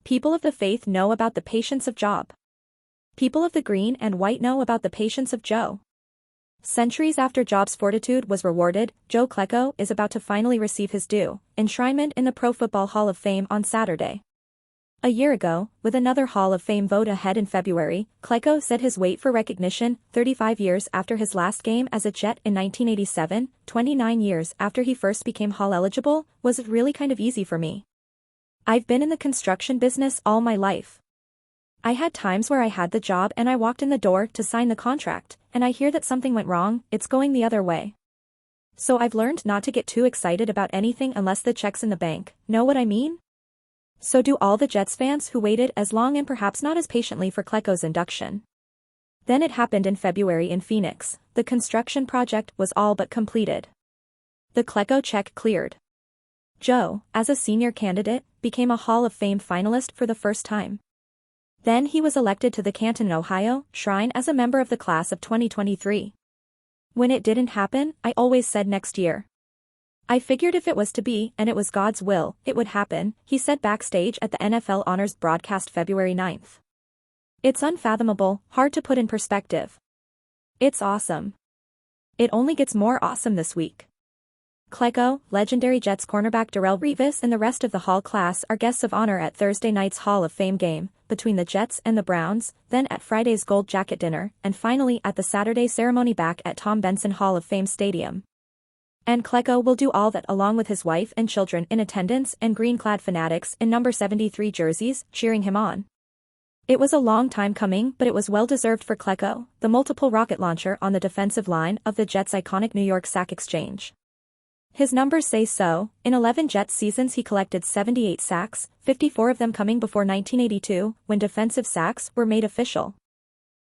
People of the faith know about the patience of Job. People of the green and white know about the patience of Joe. Centuries after Job's fortitude was rewarded, Joe Klecko is about to finally receive his due enshrinement in the Pro Football Hall of Fame on Saturday. A year ago, with another Hall of Fame vote ahead in February, Klecko said his wait for recognition, 35 years after his last game as a Jet in 1987, 29 years after he first became Hall eligible, was really kind of easy for me. I've been in the construction business all my life. I had times where I had the job and I walked in the door to sign the contract, and I hear that something went wrong, it's going the other way. So I've learned not to get too excited about anything unless the check's in the bank, know what I mean? So do all the Jets fans who waited as long and perhaps not as patiently for Klecko's induction. Then it happened in February in Phoenix. The construction project was all but completed. The Klecko check cleared. Joe, as a senior candidate, became a Hall of Fame finalist for the first time. Then he was elected to the Canton, Ohio, shrine as a member of the class of 2023. When it didn't happen, I always said next year. I figured if it was to be, and it was God's will, it would happen, he said backstage at the NFL Honors broadcast February 9th. It's unfathomable, hard to put in perspective. It's awesome. It only gets more awesome this week. Klecko, legendary Jets cornerback Darrelle Revis and the rest of the Hall class are guests of honor at Thursday night's Hall of Fame game, between the Jets and the Browns, then at Friday's Gold Jacket dinner, and finally at the Saturday ceremony back at Tom Benson Hall of Fame Stadium. And Klecko will do all that along with his wife and children in attendance and green-clad fanatics in number 73 jerseys, cheering him on. It was a long time coming, but it was well-deserved for Klecko, the multiple rocket launcher on the defensive line of the Jets' iconic New York Sack Exchange. His numbers say so. In 11 Jets seasons he collected 78 sacks, 54 of them coming before 1982, when defensive sacks were made official.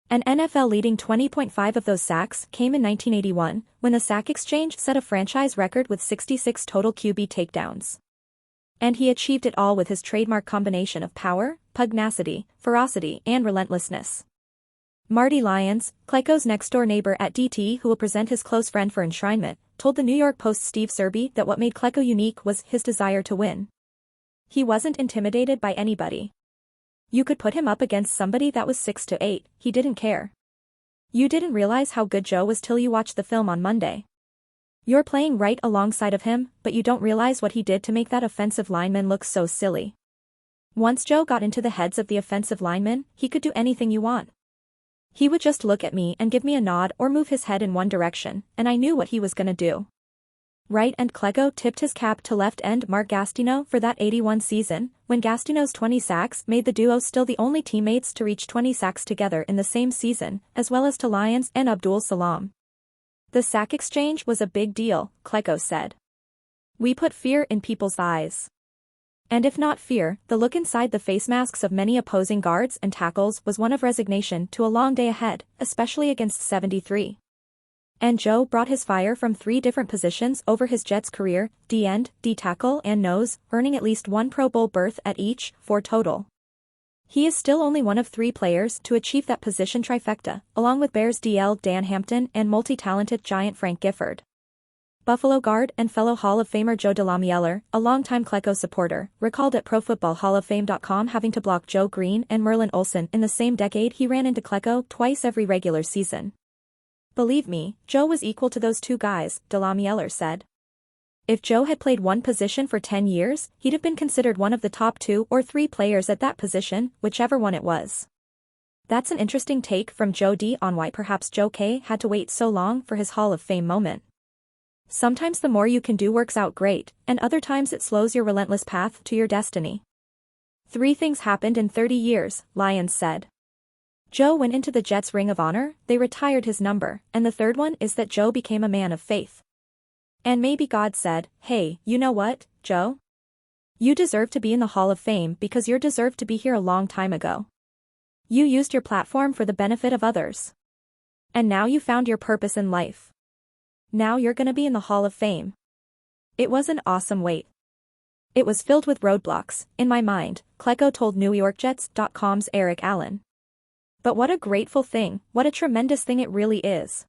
An NFL-leading 20.5 of those sacks came in 1981, when the Sack Exchange set a franchise record with 66 total QB takedowns. And he achieved it all with his trademark combination of power, pugnacity, ferocity, and relentlessness. Marty Lyons, Klecko's next-door neighbor at DT who will present his close friend for enshrinement, told the New York Post's Steve Serby that what made Klecko unique was his desire to win. He wasn't intimidated by anybody. You could put him up against somebody that was 6'8", he didn't care. You didn't realize how good Joe was till you watched the film on Monday. You're playing right alongside of him, but you don't realize what he did to make that offensive lineman look so silly. Once Joe got into the heads of the offensive linemen, he could do anything you want. He would just look at me and give me a nod or move his head in one direction, and I knew what he was gonna do. Right end Klecko tipped his cap to left end Mark Gastineau for that 81 season, when Gastineau's 20 sacks made the duo still the only teammates to reach 20 sacks together in the same season, as well as to Lyons and Abdul Salam. The Sack Exchange was a big deal, Klecko said. We put fear in people's eyes. And if not fear, the look inside the face masks of many opposing guards and tackles was one of resignation to a long day ahead, especially against 73. And Joe brought his fire from 3 different positions over his Jets career, D-end, D-tackle and nose, earning at least 1 Pro Bowl berth at each, 4 total. He is still only one of 3 players to achieve that position trifecta, along with Bears DL Dan Hampton and multi-talented Giant Frank Gifford. Buffalo guard and fellow Hall of Famer Joe DeLamielleure, a longtime Klecko supporter, recalled at ProFootballHallOfFame.com having to block Joe Green and Merlin Olsen in the same decade he ran into Klecko twice every regular season. Believe me, Joe was equal to those 2 guys, DeLamielleure said. If Joe had played one position for 10 years, he'd have been considered one of the top 2 or 3 players at that position, whichever one it was. That's an interesting take from Joe D on why perhaps Joe K had to wait so long for his Hall of Fame moment. Sometimes the more you can do works out great, and other times it slows your relentless path to your destiny. 3 things happened in 30 years, Lyons said. Joe went into the Jets' Ring of Honor, they retired his number, and the third one is that Joe became a man of faith. And maybe God said, hey, you know what, Joe? You deserve to be in the Hall of Fame because you deserved to be here a long time ago. You used your platform for the benefit of others. And now you found your purpose in life. Now you're gonna be in the Hall of Fame. It was an awesome wait. It was filled with roadblocks, in my mind, Klecko told NewYorkJets.com's Eric Allen. But what a grateful thing, what a tremendous thing it really is.